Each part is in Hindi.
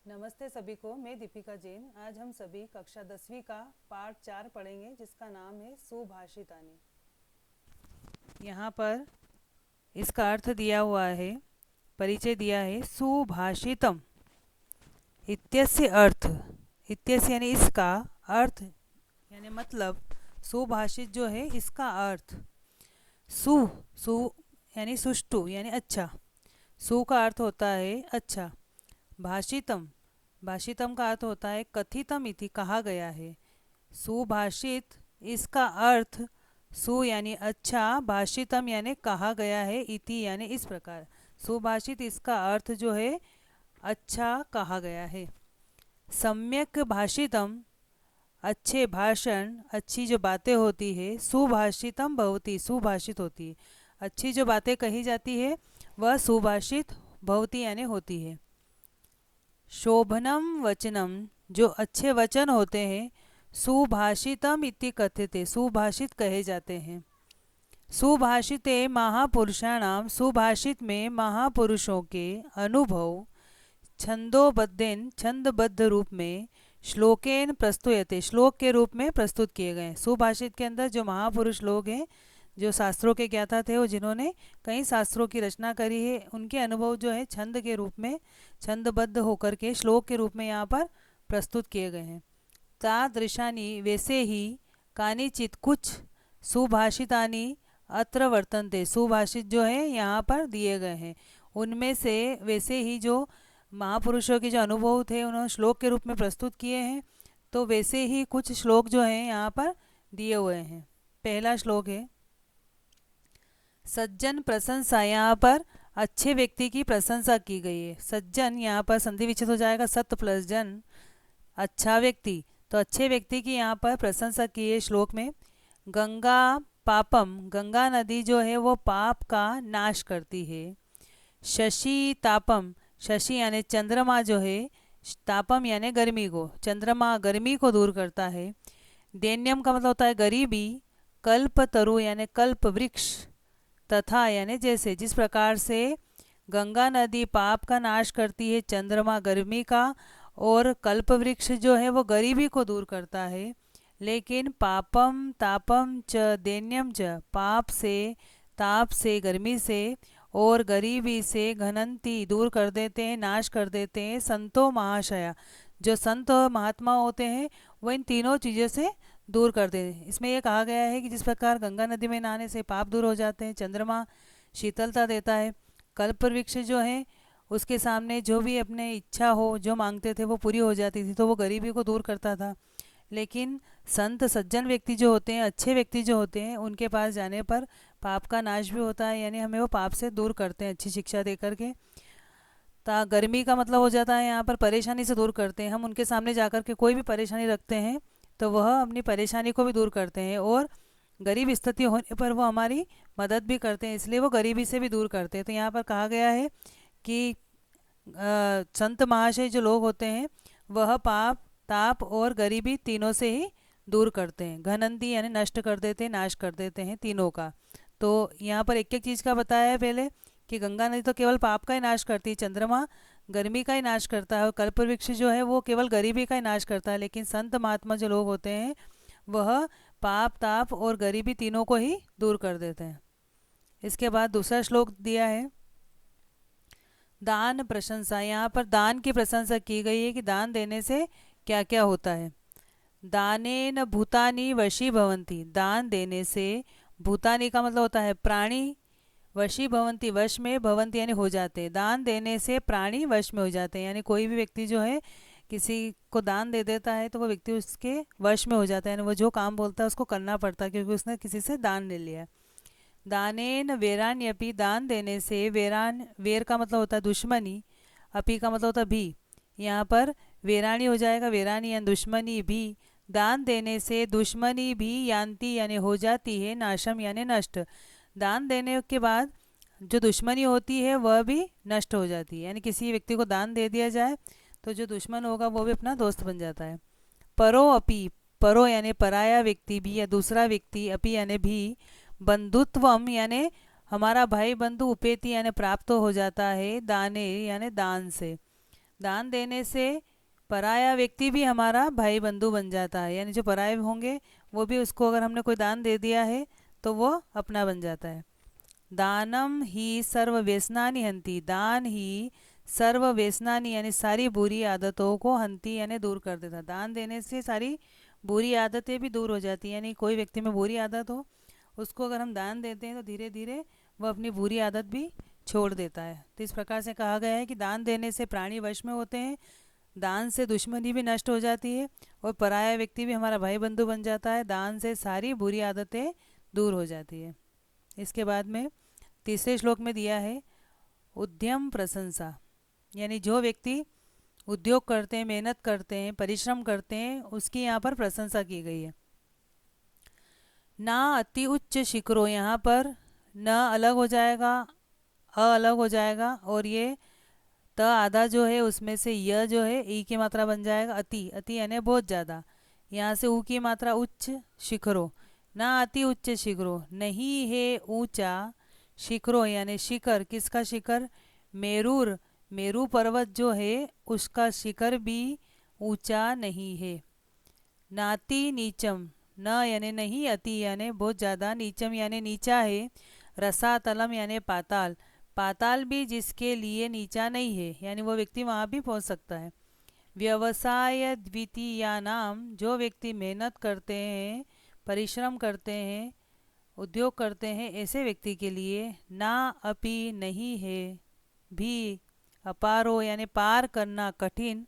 नमस्ते सभी को। मैं दीपिका जैन। आज हम सभी कक्षा 10वीं का पाठ 4 पढ़ेंगे जिसका नाम है सुभाषितानी। यहाँ पर इसका अर्थ दिया हुआ है, परिचय दिया है। सुभाषितम इत्यस्य अर्थ, इत्यस्य यानी इसका, अर्थ यानी मतलब, सुभाषित जो है इसका अर्थ। सु सु यानी सुष्टु यानी अच्छा, सु का अर्थ होता है अच्छा। भाषितम, भाषितम का अर्थ होता है कथितम इति, कहा गया है। सुभाषित इसका अर्थ, सु यानी अच्छा, भाषितम यानी कहा गया है, इति यानी इस प्रकार। सुभाषित इसका अर्थ जो है अच्छा कहा गया है। सम्यक भाषितम, अच्छे भाषण, अच्छी जो बातें होती है, सुभाषितम भवति, सुभाषित होती है। अच्छी जो बातें कही जाती है वह सुभाषित भवति यानी होती है। शोभनम वचनम, जो अच्छे वचन होते हैं, सुभाषितम इति कथ्यते, सुभाषित कहे जाते हैं। सुभाषिते महापुरुषाणाम, सुभाषित में महापुरुषों के अनुभव, छंदोबद्धेन, छंदबद्ध रूप में, श्लोकेन प्रस्तुयते, श्लोक के रूप में प्रस्तुत किए गए। सुभाषित के अंदर जो महापुरुष लोग हैं, जो शास्त्रों के ज्ञाता थे, वो जिन्होंने कई शास्त्रों की रचना करी है, उनके अनुभव जो है छंद के रूप में, छंदबद्ध होकर के श्लोक के रूप में यहाँ पर प्रस्तुत किए गए हैं। तादृशानि, वैसे ही, कानिचित कुछ, सुभाषितानि अत्र वर्तन्ते, सुभाषित जो है यहाँ पर दिए गए हैं। उनमें से वैसे ही जो महापुरुषों के जो अनुभव थे उन्होंने श्लोक के रूप में प्रस्तुत किए हैं, तो वैसे ही कुछ श्लोक जो हैं यहाँ पर दिए हुए हैं। पहला श्लोक है सज्जन प्रशंसा, यहाँ पर अच्छे व्यक्ति की प्रशंसा की गई है। सज्जन यहाँ पर संधि विच्छेद हो जाएगा, सत प्लस जन, अच्छा व्यक्ति, तो अच्छे व्यक्ति की यहाँ पर प्रशंसा की है श्लोक में। गंगा पापम, गंगा नदी जो है वो पाप का नाश करती है। शशि तापम, शशि यानी चंद्रमा जो है, तापम यानी गर्मी को, चंद्रमा गर्मी को दूर करता है। दैन्यम का मतलब होता है गरीबी। कल्प तरु यानी कल्प वृक्ष, तथा यानी जैसे, जिस प्रकार से गंगा नदी पाप का नाश करती है, चंद्रमा गर्मी का, और कल्प वृक्ष जो है वो गरीबी को दूर करता है। लेकिन पापम तापम च दैन्यम च, पाप से, ताप से, गर्मी से, और गरीबी से, घनंती दूर कर देते हैं, नाश कर देते हैं। संतो महाशया, जो संत और महात्मा होते हैं वो इन तीनों चीज़ों से दूर कर देते हैं। इसमें यह कहा गया है कि जिस प्रकार गंगा नदी में नहाने से पाप दूर हो जाते हैं, चंद्रमा शीतलता देता है, कल्प वृक्ष जो है उसके सामने जो भी अपने इच्छा हो, जो मांगते थे वो पूरी हो जाती थी, तो वो गरीबी को दूर करता था। लेकिन संत सज्जन व्यक्ति जो होते हैं, अच्छे व्यक्ति जो होते हैं, उनके पास जाने पर पाप का नाश भी होता है, यानी हमें वो पाप से दूर करते हैं अच्छी शिक्षा दे करके। ता गर्मी का मतलब हो जाता है यहाँ पर परेशानी से दूर करते हैं। हम उनके सामने जाकर के कोई भी परेशानी रखते हैं तो वह अपनी परेशानी को भी दूर करते हैं, और गरीब स्थिति होने पर वो हमारी मदद भी करते हैं, इसलिए वो गरीबी से भी दूर करते हैं। तो यहाँ पर कहा गया है कि संत महाशय जो लोग होते हैं वह पाप, ताप और गरीबी तीनों से ही दूर करते हैं। घनंती यानी नष्ट कर देते हैं, नाश कर देते हैं तीनों का। तो यहाँ पर एक एक चीज़ का बताया है पहले कि गंगा नदी तो केवल पाप का ही नाश करती है, चंद्रमा गर्मी का ही नाश करता है, और कल्प वृक्ष जो है वो केवल गरीबी का ही नाश करता है। लेकिन संत महात्मा जो लोग होते हैं वह पाप, ताप और गरीबी तीनों को ही दूर कर देते हैं। इसके बाद दूसरा श्लोक दिया है दान प्रशंसा। यहाँ पर दान की प्रशंसा की गई है कि दान देने से क्या क्या होता है। दानेन भूतानि वशी भवंती, दान देने से, भूतानि का मतलब होता है प्राणी, वशी भवंती वश में, भवंती यानी हो जाते हैं। दान देने से प्राणी वश में हो जाते हैं, यानी कोई भी व्यक्ति जो है किसी को दान दे देता है तो वो व्यक्ति उसके वश में हो जाता है, यानी वो जो काम बोलता है उसको करना पड़ता है क्योंकि उसने किसी से दान ले लिया। दानेन वेरान्यपि, दान देने से, वेरान, वेर का मतलब होता है दुश्मनी, अपी का मतलब होता है भी, यहाँ पर वेरानी हो जाएगा, वेरानी यानी दुश्मनी भी। दान देने से दुश्मनी भी यान्ति यानी हो जाती है, नाशम यानी नष्ट। दान देने के बाद जो दुश्मनी होती है वह भी नष्ट हो जाती है, यानी किसी व्यक्ति को दान दे दिया जाए तो जो दुश्मन होगा वो भी अपना दोस्त बन जाता है। परो अपि, परो यानी पराया व्यक्ति भी या दूसरा व्यक्ति, अपि यानी भी, बंधुत्वम यानी हमारा भाई बंधु, उपेति यानी प्राप्त हो जाता है, दाने यानी दान से। दान देने से पराया व्यक्ति भी हमारा भाई बंधु बन जाता है, यानी जो पराये होंगे वो भी उसको अगर हमने कोई दान दे दिया है तो वो अपना बन जाता है। दानम ही सर्व व्यसनानि हंति, दान ही सर्व व्यसनानि यानी सारी बुरी आदतों को हंति यानी दूर कर देता। दान देने से सारी बुरी आदतें भी दूर हो जाती हैं, यानी कोई व्यक्ति में बुरी आदत हो उसको अगर हम दान देते हैं तो धीरे धीरे वह अपनी बुरी आदत भी छोड़ देता है। तो इस प्रकार से कहा गया है कि दान देने से प्राणी वश में होते हैं, दान से दुश्मनी भी नष्ट हो जाती है और पराया व्यक्ति भी हमारा भाई बंधु बन जाता है। दान से सारी बुरी आदतें दूर हो जाती है। इसके बाद में तीसरे श्लोक में दिया है उद्यम प्रशंसा, यानी जो व्यक्ति उद्योग करते हैं, मेहनत करते हैं, परिश्रम करते हैं, उसकी यहाँ पर प्रशंसा की गई है। ना अति उच्च शिखरो, यहाँ पर न अलग हो जाएगा, अ अलग हो जाएगा और ये त आधा जो है उसमें से य जो है ई की मात्रा बन जाएगा अति, अति यानी बहुत ज़्यादा। यहाँ से ऊ की मात्रा उच्च शिखरो, ना अति उच्च शिखरो, नहीं है ऊंचा शिखरो यानी शिखर, किसका शिखर, मेरूर, मेरू पर्वत जो है उसका शिखर भी ऊंचा नहीं है। नाति नीचम, न यानी नहीं, अति यानी बहुत ज़्यादा, नीचम यानी नीचा है, रसातलम यानी पाताल, पाताल भी जिसके लिए नीचा नहीं है, यानी वो व्यक्ति वहाँ भी पहुँच सकता है। व्यवसाय द्वितीया नाम, जो व्यक्ति मेहनत करते हैं, परिश्रम करते हैं, उद्योग करते हैं, ऐसे व्यक्ति के लिए ना अपि नहीं है भी, अपारो यानी पार करना कठिन,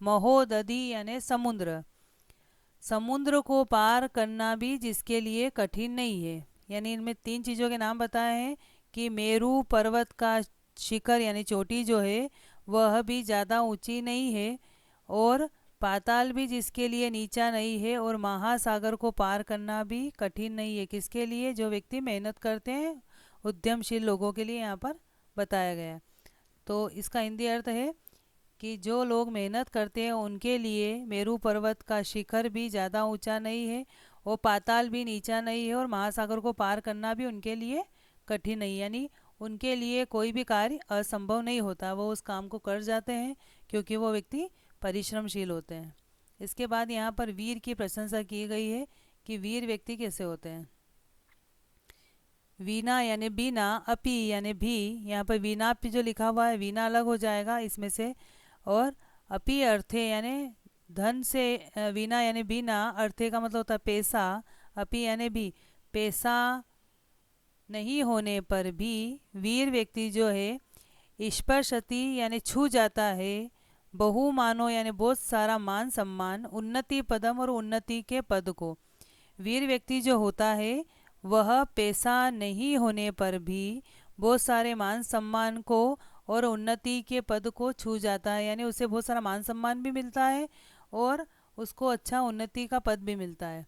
महोदधि यानी समुद्र, समुद्र को पार करना भी जिसके लिए कठिन नहीं है। यानी इनमें तीन चीज़ों के नाम बताए हैं कि मेरू पर्वत का शिखर यानी चोटी जो है वह भी ज़्यादा ऊंची नहीं है और पाताल भी जिसके लिए नीचा नहीं है और महासागर को पार करना भी कठिन नहीं है। किसके लिए, जो व्यक्ति मेहनत करते हैं, उद्यमशील लोगों के लिए यहाँ पर बताया गया। तो इसका हिंदी अर्थ है कि जो लोग मेहनत करते हैं उनके लिए मेरू पर्वत का शिखर भी ज़्यादा ऊंचा नहीं है और पाताल भी नीचा नहीं है और महासागर को पार करना भी उनके लिए कठिन नहीं, यानी उनके लिए कोई भी कार्य असंभव नहीं होता, वो उस काम को कर जाते हैं क्योंकि वो व्यक्ति परिश्रमशील होते हैं। इसके बाद यहाँ पर वीर की प्रशंसा की गई है कि वीर व्यक्ति कैसे होते हैं। वीना यानी बीना, अपी यानी भी, यहाँ पर वीना अपी जो लिखा हुआ है वीना अलग हो जाएगा इसमें से, और अपी अर्थे यानी धन से, वीना यानी बीना, अर्थे का मतलब होता है पैसा, अपी यानी भी, पैसा नहीं होने पर भी वीर व्यक्ति जो है स्पर्शति यानी छू जाता है, बहुमानो यानी बहुत सारा मान सम्मान, उन्नति पदम और उन्नति के पद को। वीर व्यक्ति जो होता है वह पैसा नहीं होने पर भी बहुत सारे मान सम्मान को और उन्नति के पद को छू जाता है, यानी उसे बहुत सारा मान सम्मान भी मिलता है और उसको अच्छा उन्नति का पद भी मिलता है।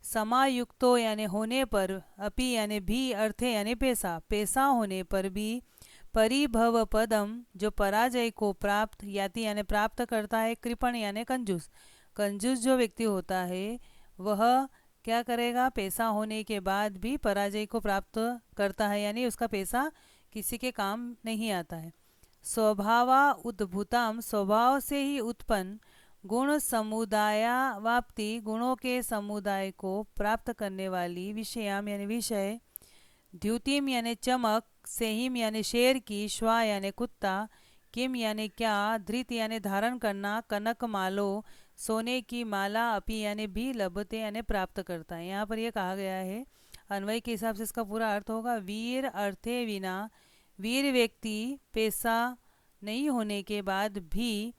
समायुक्तो यानी होने पर, अपि यानी भी, अर्थे यानी पैसा, पैसा होने पर भी, परिभव पदम जो पराजय को प्राप्त याति यानी प्राप्त करता है, कृपण यानी कंजूस, कंजूस जो व्यक्ति होता है वह क्या करेगा, पैसा होने के बाद भी पराजय को प्राप्त करता है, यानी उसका पैसा किसी के काम नहीं आता है। स्वभावा उद्भुतम, स्वभाव से ही उत्पन्न, गुण समुदायावाप्ति, गुणों के समुदाय को प्राप्त करने वाली, विषयाम यानी विषय, द्युतिम यानी चमक, सेहिम यानी शेर की, श्वा यानी कुत्ता, किम यानी क्या, धृत यानी धारण करना, कनक मालो सोने की माला, अपी यानी भी, लभते यानी प्राप्त करता है। यहाँ पर यह कहा गया है, अन्वय के हिसाब से इसका पूरा अर्थ होगा, वीर अर्थे विना, वीर व्यक्ति पैसा नहीं होने के बाद भी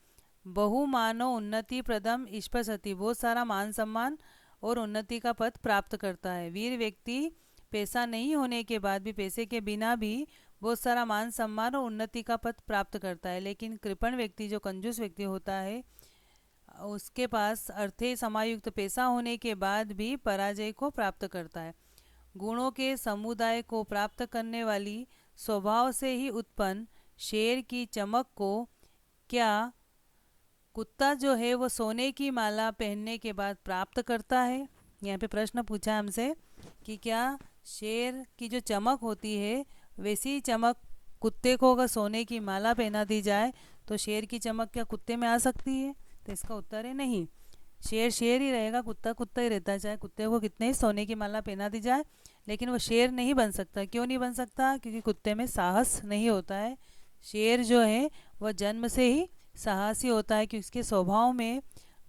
बहुमानो उन्नति प्रदम स्पशति, बहुत सारा मान सम्मान और उन्नति का पद प्राप्त करता है। वीर व्यक्ति पैसा नहीं होने के बाद भी, पैसे के बिना भी बहुत सारा मान सम्मान और उन्नति का पद प्राप्त करता है। लेकिन कृपण व्यक्ति जो कंजूस व्यक्ति होता है उसके पास अर्थे समायुक्त पैसा होने के बाद भी पराजय को प्राप्त करता है। गुणों के समुदाय को प्राप्त करने वाली, स्वभाव से ही उत्पन्न शेर की चमक को, क्या कुत्ता जो है वो सोने की माला पहनने के बाद प्राप्त करता है। यहाँ पे प्रश्न पूछा हमसे कि क्या शेर की जो चमक होती है वैसी चमक कुत्ते को अगर सोने की माला पहना दी जाए तो शेर की चमक क्या कुत्ते में आ सकती है? तो इसका उत्तर है नहीं। शेर शेर ही रहेगा, कुत्ता कुत्ता ही रहता है, चाहे कुत्ते को कितने ही सोने की माला पहना दी जाए, लेकिन वो शेर नहीं बन सकता। क्यों नहीं बन सकता? क्योंकि कुत्ते में साहस नहीं होता है। शेर जो है वह जन्म से ही साहसी होता है, क्योंकि उसके स्वभाव में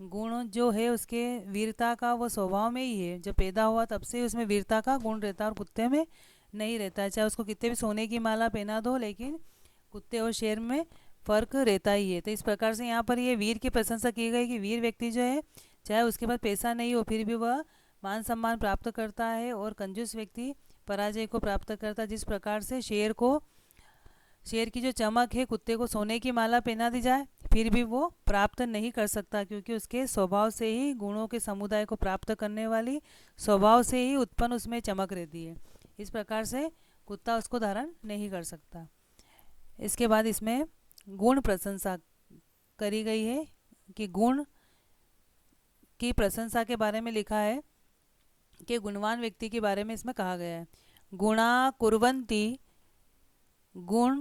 गुण जो है, उसके वीरता का वो स्वभाव में ही है। जब पैदा हुआ तब से उसमें वीरता का गुण रहता है और कुत्ते में नहीं रहता है। चाहे उसको कितने भी सोने की माला पहना दो, लेकिन कुत्ते और शेर में फ़र्क रहता ही है। तो इस प्रकार से यहाँ पर ये वीर की प्रशंसा की गई कि वीर व्यक्ति जो है, चाहे उसके पास पैसा नहीं हो फिर भी वह मान सम्मान प्राप्त करता है, और कंजूस व्यक्ति पराजय को प्राप्त करता है। जिस प्रकार से शेर की जो चमक है, कुत्ते को सोने की माला पहना दी जाए फिर भी वो प्राप्त नहीं कर सकता, क्योंकि उसके स्वभाव से ही गुणों के समुदाय को प्राप्त करने वाली स्वभाव से ही उत्पन्न उसमें चमक रहती है। इस प्रकार से कुत्ता उसको धारण नहीं कर सकता। इसके बाद इसमें गुण प्रशंसा करी गई है कि गुण की प्रशंसा के बारे में लिखा है कि गुणवान व्यक्ति के बारे में इसमें कहा गया है। गुणा कुर्वन्ति, गुण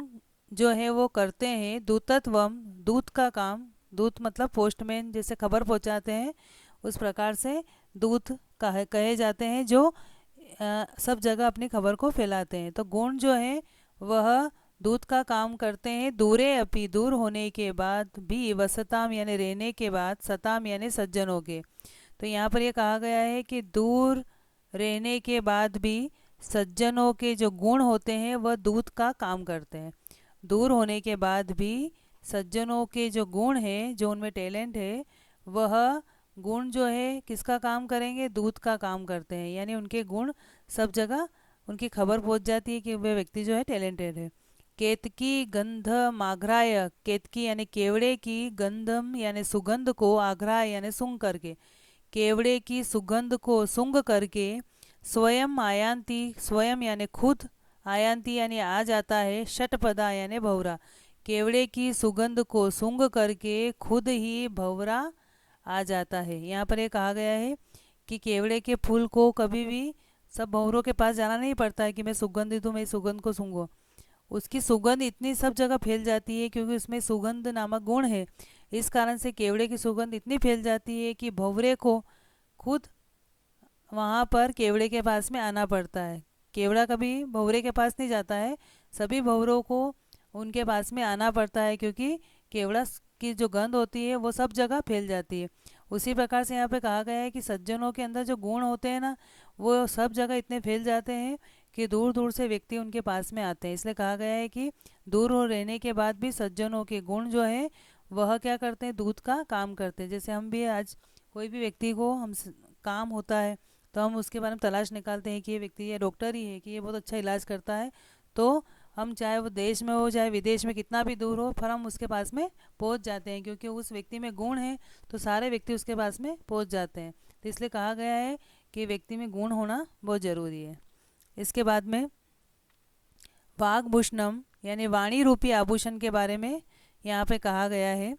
जो है वो करते हैं, दूतत्वम, दूत का काम, दूत मतलब पोस्टमैन जैसे खबर पहुंचाते हैं, उस प्रकार से दूत कहे जाते हैं जो सब जगह अपनी खबर को फैलाते हैं। तो गुण जो है वह दूत का काम करते हैं। दूरे अपि, दूर होने के बाद भी, वसताम यानी रहने के बाद, सताम यानी सज्जनों के। तो यहाँ पर ये कहा गया है कि दूर रहने के बाद भी सज्जनों के जो गुण होते हैं वह दूत का काम करते हैं। दूर होने के बाद भी सज्जनों के जो गुण हैं, जो उनमें टैलेंट है, वह गुण जो है किसका काम करेंगे? दूत का काम करते हैं। यानी उनके गुण सब जगह उनकी खबर पहुंच जाती है कि वह व्यक्ति जो है टैलेंटेड है। केतकी गंध माघ्राय, केतकी यानी केवड़े की, गंधम यानी सुगंध को, आघ्राय यानी सूंघ करके, केवड़े की सुगंध को सूंघ करके, स्वयं आयांती, स्वयं यानी खुद, आयांती यानी आ जाता है, षटपदा यानी भंवरा। केवड़े की सुगंध को सूंघ करके खुद ही भंवरा आ जाता है। यहाँ पर ये कहा गया है कि केवड़े के फूल को कभी भी सब भंवरों के पास जाना नहीं पड़ता है कि मैं सुगंधित हूँ, मैं सुगंध को सूंघो। उसकी सुगंध इतनी सब जगह फैल जाती है क्योंकि उसमें सुगंध नामक गुण है। इस कारण से केवड़े की सुगंध इतनी फैल जाती है कि भंवरे को खुद वहाँ पर केवड़े के पास में आना पड़ता है। केवड़ा कभी भंवरे के पास नहीं जाता है, सभी भंवरों को उनके पास में आना पड़ता है, क्योंकि केवड़ा की जो गंध होती है वो सब जगह फैल जाती है। उसी प्रकार से यहाँ पे कहा गया है कि सज्जनों के अंदर जो गुण होते हैं ना, वो सब जगह इतने फैल जाते हैं कि दूर दूर से व्यक्ति उनके पास में आते हैं। इसलिए कहा गया है कि दूर हो रहने के बाद भी सज्जनों के गुण जो है वह क्या करते हैं? दूत का काम करते हैं। जैसे हम भी आज कोई भी व्यक्ति को काम होता है तो हम उसके बारे में तलाश निकालते हैं कि ये व्यक्ति, ये डॉक्टर ही है, कि ये बहुत अच्छा इलाज करता है, तो हम चाहे वो देश में हो चाहे विदेश में कितना भी दूर हो, फिर हम उसके पास में पहुंच जाते हैं, क्योंकि उस व्यक्ति में गुण है तो सारे व्यक्ति उसके पास में पहुंच जाते हैं। तो इसलिए कहा गया है कि व्यक्ति में गुण होना बहुत ज़रूरी है। इसके बाद में वाग्भूषणम यानी वाणी रूपी आभूषण के बारे में यहाँ पे कहा गया है।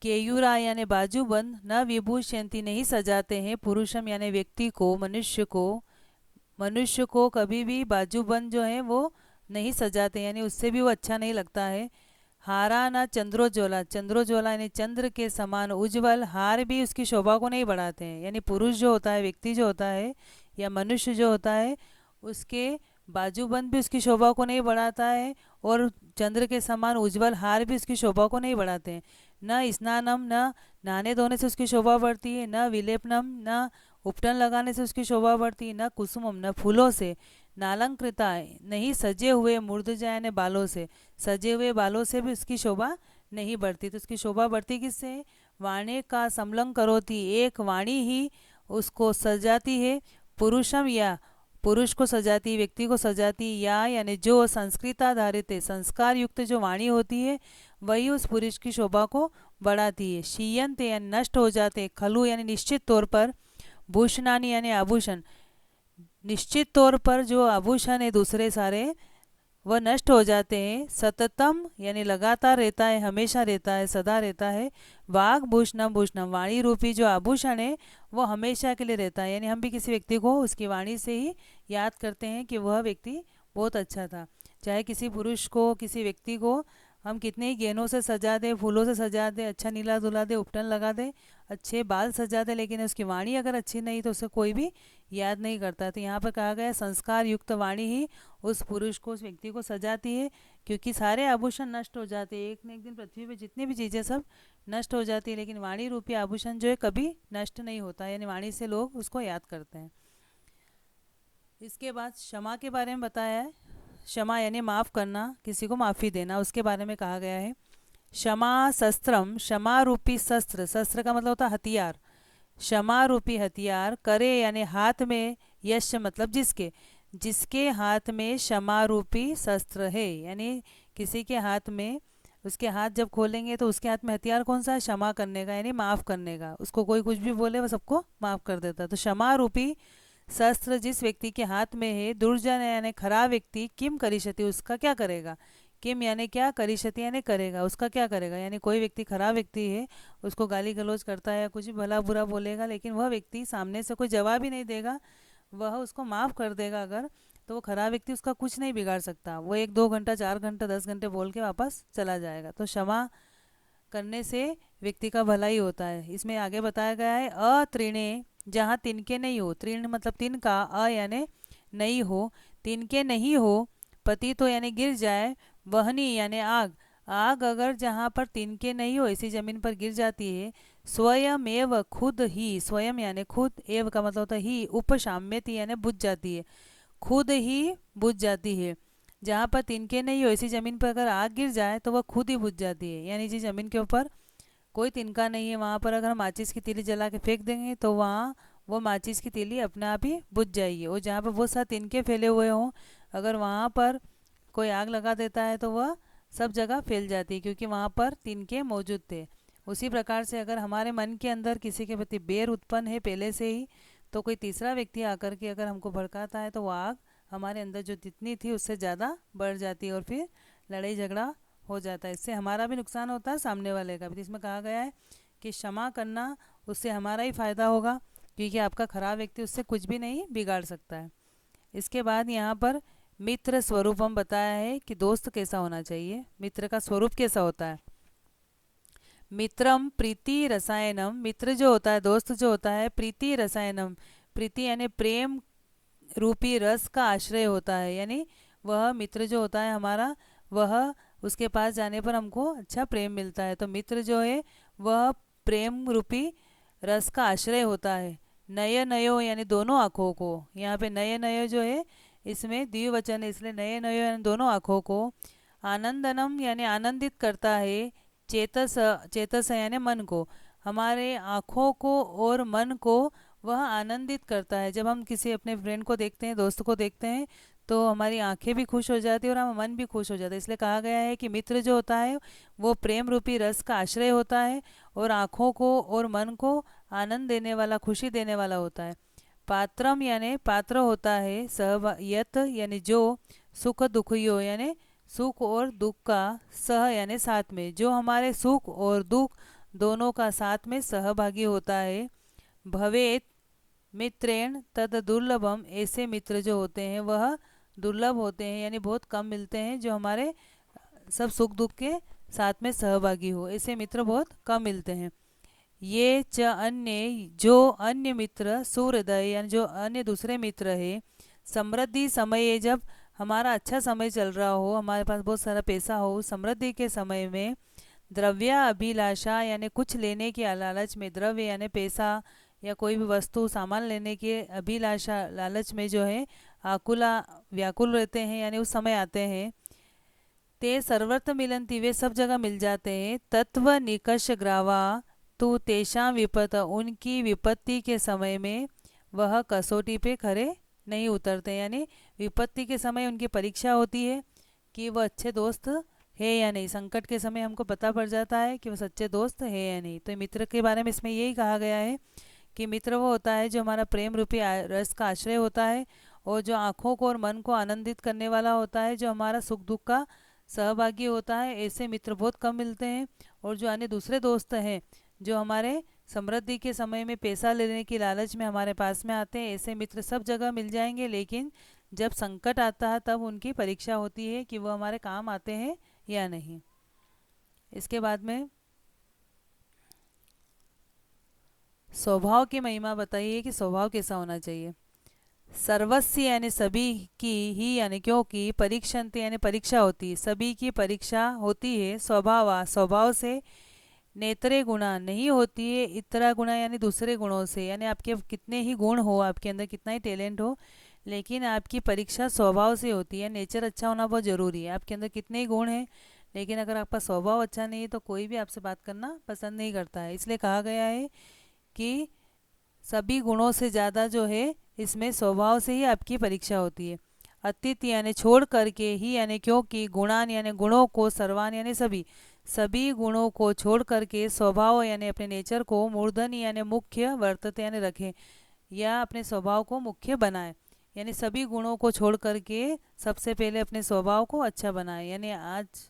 केयूरा यानी बाजूबंद, न विभूषयंती नहीं सजाते हैं, पुरुषम यानी व्यक्ति को, मनुष्य को कभी भी बाजूबंद जो है वो नहीं सजाते, यानी उससे भी वो अच्छा नहीं लगता है। हारा ना चंद्रोज्वला, चंद्रोज्वला यानी चंद्र के समान उज्जवल, हार भी उसकी शोभा को नहीं बढ़ाते हैं। यानी पुरुष जो होता है, व्यक्ति जो होता है या मनुष्य जो होता है, उसके बाजूबंद भी उसकी शोभा को नहीं बढ़ाता है, और चंद्र के समान उज्जवल हार भी उसकी शोभा को नहीं बढ़ाते हैं। न स्नानम, न नहाने धोने से उसकी शोभा बढ़ती है, न विलेपनम, न उपटन लगाने से उसकी शोभा बढ़ती है, न कुसुमम, न फूलों से, नालंकृता नहीं सजे हुए, मूर्धजा यानी बालों से, सजे हुए बालों से भी उसकी शोभा नहीं बढ़ती। तो उसकी शोभा बढ़ती किससे? वाणी का समलंग करोती, एक वाणी ही उसको सजाती है। पुरुषम या पुरुष को सजाती, व्यक्ति को सजाती, या यानी जो संस्कृताधारित है, संस्कार युक्त जो वाणी होती है वही उस पुरुष की शोभा को बढ़ाती है। शीयंत यानी नष्ट हो जाते, खलु यानी निश्चित तौर पर, भूषणानी यानी आभूषण, निश्चित तौर पर जो आभूषण है दूसरे सारे वह नष्ट हो जाते हैं। सततम यानी लगातार रहता है, हमेशा रहता है, सदा रहता है। वाग भूषणम, भूषणम वाणी रूपी जो आभूषण है वो हमेशा के लिए रहता है। यानी हम भी किसी व्यक्ति को उसकी वाणी से ही याद करते हैं कि वह व्यक्ति बहुत अच्छा था। चाहे किसी पुरुष को, किसी व्यक्ति को हम कितने ही गहनों से सजा दे, फूलों से सजा दे, अच्छा नीला धुला दे, उपटन लगा दे, अच्छे बाल सजा दे, लेकिन उसकी वाणी अगर अच्छी नहीं तो उसे कोई भी याद नहीं करता। तो यहाँ पर कहा गया है संस्कार युक्त वाणी ही उस पुरुष को, उस व्यक्ति को सजाती है, क्योंकि सारे आभूषण नष्ट हो जाते हैं, एक न एक दिन पृथ्वी पे जितनी भी चीज़ें सब नष्ट हो जाती है, लेकिन वाणी रूपी आभूषण जो है कभी नष्ट नहीं होता, यानी वाणी से लोग उसको याद करते हैं। इसके बाद क्षमा के बारे में बताया है। क्षमा यानी माफ़ करना, किसी को माफ़ी देना, उसके बारे में कहा गया है। क्षमा शस्त्रम, क्षमा रूपी शस्त्र, शस्त्र का मतलब होता है हथियार, क्षमा रूपी हथियार करे यानी हाथ में, यश मतलब जिसके, जिसके हाथ में क्षमा रूपी शस्त्र है, यानी किसी के हाथ में, उसके हाथ जब खोलेंगे तो उसके हाथ में हथियार कौन सा है, क्षमा करने का, यानी माफ़ करने का। उसको कोई कुछ भी बोले वो सबको माफ़ कर देता है। तो क्षमा रूपी शस्त्र जिस व्यक्ति के हाथ में है, दुर्जन यानी खराब व्यक्ति, किम करिष्यति उसका क्या करेगा, किम यानी क्या, करिष्यति यानी करेगा, उसका क्या करेगा, यानी कोई व्यक्ति खराब व्यक्ति है, उसको गाली गलौज करता है या कुछ भी भला बुरा बोलेगा, लेकिन वह व्यक्ति सामने से कोई जवाब ही नहीं देगा, वह उसको माफ़ कर देगा अगर, तो वो खराब व्यक्ति उसका कुछ नहीं बिगाड़ सकता, वो 1-2 घंटा 4 घंटा 10 घंटे बोल के वापस चला जाएगा। तो क्षमा करने से व्यक्ति का भला ही होता है। इसमें आगे बताया गया है अतृणे, जहाँ तिनके नहीं हो, तृण मतलब तिनका, अ यानी नहीं हो, तिनके नहीं हो, पति तो यानी गिर जाए, वहनी यानी आग, आग अगर जहाँ पर तिनके नहीं हो ऐसी जमीन पर गिर जाती है, स्वयं एव खुद ही, स्वयं यानी खुद, एव का मतलब होता है ही, उपशाम्यति यानी बुझ जाती है, खुद ही बुझ जाती है। जहाँ पर तिनके नहीं हो ऐसी ज़मीन पर अगर आग गिर जाए तो वह खुद ही बुझ जाती है, यानी जिस ज़मीन के ऊपर कोई तिनका नहीं है वहाँ पर अगर हम माचिस की तीली जला के फेंक देंगे तो वहाँ वो माचिस की तीली अपने आप ही बुझ जाएगी। और जहाँ पर बहुत सारे तिनके फैले हुए हों, अगर वहाँ पर कोई आग लगा देता है तो वह सब जगह फैल जाती है, क्योंकि वहाँ पर तिनके मौजूद थे। उसी प्रकार से अगर हमारे मन के अंदर किसी के प्रति बैर उत्पन्न है पहले से ही, तो कोई तीसरा व्यक्ति आकर के अगर हमको भड़काता है तो वो आग हमारे अंदर जो जितनी थी उससे ज़्यादा बढ़ जाती है और फिर लड़ाई झगड़ा हो जाता है। इससे हमारा भी नुकसान होता है, सामने वाले का भी। तो इसमें कहा गया है कि क्षमा करना, उससे हमारा ही फ़ायदा होगा, क्योंकि आपका खराब व्यक्ति उससे कुछ भी नहीं बिगाड़ सकता है। इसके बाद यहाँ पर मित्र स्वरूपम बताया है कि दोस्त कैसा होना चाहिए, मित्र का स्वरूप कैसा होता है। मित्रम प्रीति रसायनम, मित्र जो होता है, दोस्त जो होता है, प्रीति रसायनम, प्रीति यानी प्रेम रूपी रस का आश्रय होता है, यानी वह मित्र जो होता है हमारा, वह उसके पास जाने पर हमको अच्छा प्रेम मिलता है। तो मित्र जो है वह प्रेम रूपी रस का आश्रय होता है। नय नयो यानी दोनों आँखों को, यहाँ पे नय नयो जो है इसमें द्विवचन है, इसलिए नय नयो यानी दोनों आँखों को। आनंदनम यानी आनंदित करता है, चेतस, चेतस यानी मन को, हमारे आँखों को और मन को वह आनंदित करता है। जब हम किसी अपने फ्रेंड को देखते हैं, दोस्त को देखते हैं, तो हमारी आंखें भी खुश हो जाती है और हमारा मन भी खुश हो जाता है। इसलिए कहा गया है कि मित्र जो होता है वो प्रेम रूपी रस का आश्रय होता है और आँखों को और मन को आनंद देने वाला, खुशी देने वाला होता है। पात्रम यानी पात्र होता है, सहयत यानी जो, सुख दुखियो यानी सुख और दुख का, सह यानी साथ में, जो हमारे सुख और दुख दोनों का साथ में सहभागी होता है। भवेत मित्रेण तद दुर्लभम, ऐसे मित्र जो होते हैं वह दुर्लभ होते हैं, यानी बहुत कम मिलते हैं, जो हमारे सब सुख दुख के साथ में सहभागी हो, ऐसे मित्र बहुत कम मिलते हैं। ये च अन्य, जो अन्य मित्र, सुहृदय यानी जो अन्य दूसरे मित्र है, समृद्धि समय, जब हमारा अच्छा समय चल रहा हो, हमारे पास बहुत सारा पैसा हो, समृद्धि के समय में, द्रव्य अभिलाषा यानी कुछ लेने के लालच में, द्रव्य यानी पैसा या कोई भी वस्तु सामान लेने के अभिलाषा लालच में जो है आकुला व्याकुल रहते हैं, यानी उस समय आते हैं। ते सर्वत्र मिलन्ति, वे सब जगह मिल जाते हैं। तत्व निकष ग्रावा, तो तेषां विपत, उनकी विपत्ति के समय में वह कसौटी पे खरे नहीं उतरते, यानी विपत्ति के समय उनकी परीक्षा होती है कि वह अच्छे दोस्त है या नहीं। संकट के समय हमको पता पड़ जाता है कि वह सच्चे दोस्त है या नहीं। तो मित्र के बारे में इसमें यही कहा गया है कि मित्र वो होता है जो हमारा प्रेम रूपी रस का आश्रय होता है और जो आँखों को और मन को आनंदित करने वाला होता है, जो हमारा सुख दुख का सहभागी होता है। ऐसे मित्र बहुत कम मिलते हैं। और जो अन्य दूसरे दोस्त हैं जो हमारे समृद्धि के समय में पैसा लेने की लालच में हमारे पास में आते हैं, ऐसे मित्र सब जगह मिल जाएंगे, लेकिन जब संकट आता है तब उनकी परीक्षा होती है कि वो हमारे काम आते हैं या नहीं। इसके बाद में स्वभाव की महिमा बताइए कि स्वभाव कैसा होना चाहिए। सर्वस्व यानी सभी की ही यानी क्योंकि परीक्षन्ते यानी परीक्षा होती है, सभी की परीक्षा होती है। स्वभाव स्वभाव से, नेतरे गुणा नहीं होती है, इतरा गुणा यानी दूसरे गुणों से, यानी आपके कितने ही गुण हो, आपके अंदर कितना ही टैलेंट हो, लेकिन आपकी परीक्षा स्वभाव से होती है। नेचर अच्छा होना बहुत ज़रूरी है, आपके अंदर कितने ही गुण हैं, लेकिन अगर आपका स्वभाव अच्छा नहीं है तो कोई भी आपसे बात करना पसंद नहीं करता है। इसलिए कहा गया है कि सभी गुणों से ज़्यादा जो है इसमें स्वभाव से ही आपकी परीक्षा होती है। अतीत यानी छोड़ करके, ही यानी क्योंकि, गुणान यानी गुणों को, सर्वान यानी सभी, सभी गुणों को छोड़ करके, स्वभाव यानी अपने नेचर को, मूर्धन यानी मुख्य, वर्तते यानी रखें या अपने स्वभाव को मुख्य बनाए, यानी सभी गुणों को छोड़ करके सबसे पहले अपने स्वभाव को अच्छा बनाए। यानी आज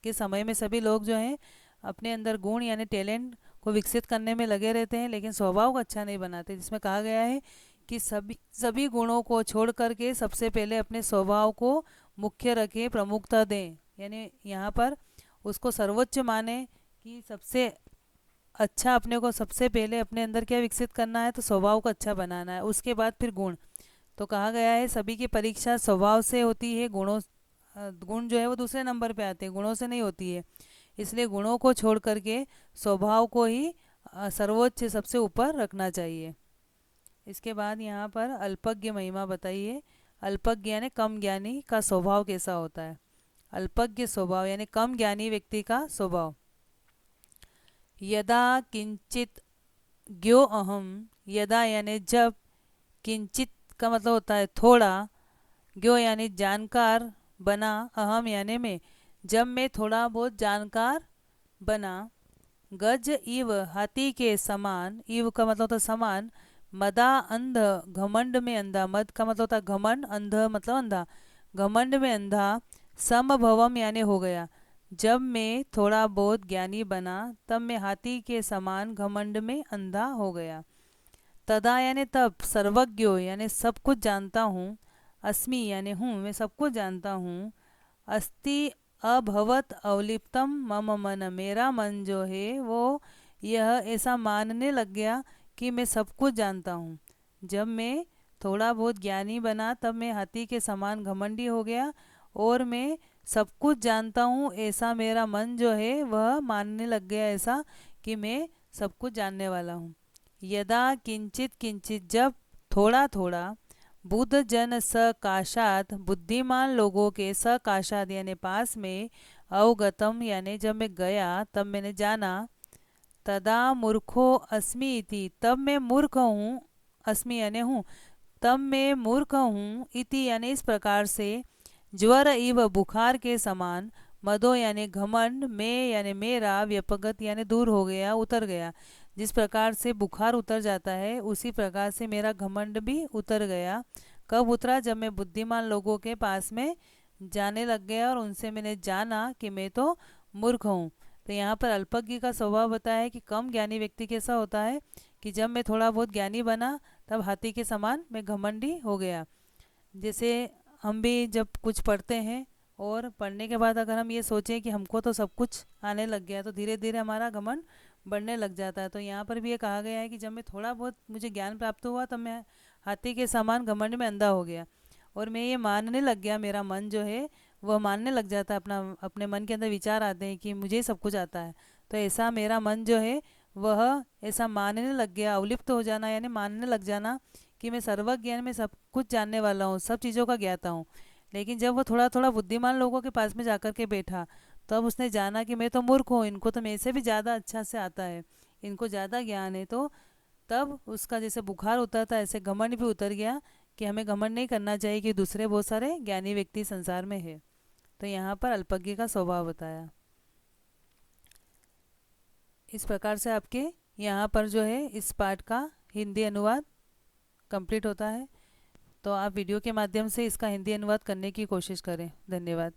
के समय में सभी लोग जो हैं अपने अंदर गुण यानी टैलेंट को विकसित करने में लगे रहते हैं, लेकिन स्वभाव को अच्छा नहीं बनाते, जिसमें कहा गया है कि सभी सभी गुणों को छोड़ करके सबसे पहले अपने स्वभाव को मुख्य रखें, प्रमुखता दें, यानी यहाँ पर उसको सर्वोच्च माने कि सबसे अच्छा अपने को सबसे पहले अपने अंदर क्या विकसित करना है, तो स्वभाव को अच्छा बनाना है, उसके बाद फिर गुण। तो कहा गया है सभी की परीक्षा स्वभाव से होती है, गुण जो है वो दूसरे नंबर पे आते हैं, गुणों से नहीं होती है। इसलिए गुणों को छोड़ करके स्वभाव को ही सर्वोच्च सबसे ऊपर रखना चाहिए। इसके बाद यहाँ पर अल्पज्ञ महिमा बताइए। अल्पज्ञ यानी कम ज्ञानी का स्वभाव कैसा होता है। अल्पज्ञ स्वभाव यानी कम ज्ञानी व्यक्ति का स्वभाव। यदा किंचित ज्ञो अहम, यदा यानी जब, किंचित का मतलब होता है थोड़ा, ज्ञो यानी जानकार बना, अहम यानी मैं, जब मैं थोड़ा बहुत जानकार बना, गज इव हाथी के समान, इव का मतलब होता समान, मदा अंध घमंड में अंधा, मद का मतलब होता घमंड, अंध मतलब अंधा, घमंड में अंधा, समभवम यानी हो गया, जब मैं थोड़ा बहुत ज्ञानी बना तब मैं हाथी के समान घमंड में अंधा हो गया। तदा यानी तब, सर्वज्ञो यानी सब कुछ जानता हूँ, अस्मि यानी हूँ, मैं सब कुछ जानता हूँ, अस्ति अभवत अवलिप्तम मम मन, मेरा मन जो है वो यह ऐसा मानने लग गया कि मैं सब कुछ जानता हूँ। जब मैं थोड़ा बहुत ज्ञानी बना तब मैं हाथी के समान घमंडी हो गया और मैं सब कुछ जानता हूँ, ऐसा मेरा मन जो है वह मानने लग गया ऐसा कि मैं सब कुछ जानने वाला हूँ। यदा किंचित किंचित, जब थोड़ा थोड़ा, बुद्ध जन सकाशात, बुद्धिमान लोगों के सकाशात यानी पास में, अवगतम यानी जब मैं गया तब मैंने जाना, तदा मूर्खो अस्मि इति, तब मैं मूर्ख हूँ, अस्मि यानी हूँ, तब मैं मूर्ख हूँ, इति यानी इस प्रकार से, ज्वर इव बुखार के समान, मदो यानी घमंड, में यानी मेरा, व्यपगत यानी दूर हो गया, उतर गया, जिस प्रकार से बुखार उतर जाता है उसी प्रकार से मेरा घमंड भी उतर गया। कब उतरा, जब मैं बुद्धिमान लोगों के पास में जाने लग गया और उनसे मैंने जाना कि मैं तो मूर्ख हूँ। तो यहाँ पर अल्पज्ञ का स्वभाव बताया है कि कम ज्ञानी व्यक्ति कैसा होता है कि जब मैं थोड़ा बहुत ज्ञानी बना तब हाथी के समान मैं घमंडी हो गया। जैसे हम भी जब कुछ पढ़ते हैं और पढ़ने के बाद अगर हम ये सोचें कि हमको तो सब कुछ आने लग गया तो धीरे धीरे हमारा घमंड बढ़ने लग जाता है। तो यहाँ पर भी ये कहा गया है कि जब मैं थोड़ा बहुत मुझे ज्ञान प्राप्त हुआ तब मैं हाथी के समान घमंड में अंधा हो गया और मैं ये मानने लग गया, मेरा मन जो है वह मानने लग जाता है, अपने मन के अंदर विचार आते हैं कि मुझे सब कुछ आता है। तो ऐसा मेरा मन जो है वह ऐसा मानने लग गया, अवलिप्त हो जाना यानी मानने लग जाना कि मैं सर्वज्ञ, मैं सब कुछ जानने वाला हूँ, सब चीज़ों का ज्ञाता हूँ। लेकिन जब वो थोड़ा थोड़ा बुद्धिमान लोगों के पास में जाकर के बैठा तब उसने जाना कि मैं तो मूर्ख हूँ, इनको तो मेरे से भी ज़्यादा अच्छा से आता है, इनको ज़्यादा ज्ञान है। तो तब उसका जैसे बुखार उतरता है ऐसे घमंड भी उतर गया कि हमें घमंड नहीं करना चाहिए कि दूसरे बहुत सारे ज्ञानी व्यक्ति संसार में है। तो यहाँ पर अल्पज्ञ का स्वभाव बताया। इस प्रकार से आपके यहाँ पर जो है इस पाठ का हिंदी अनुवाद कंप्लीट होता है। तो आप वीडियो के माध्यम से इसका हिंदी अनुवाद करने की कोशिश करें। धन्यवाद।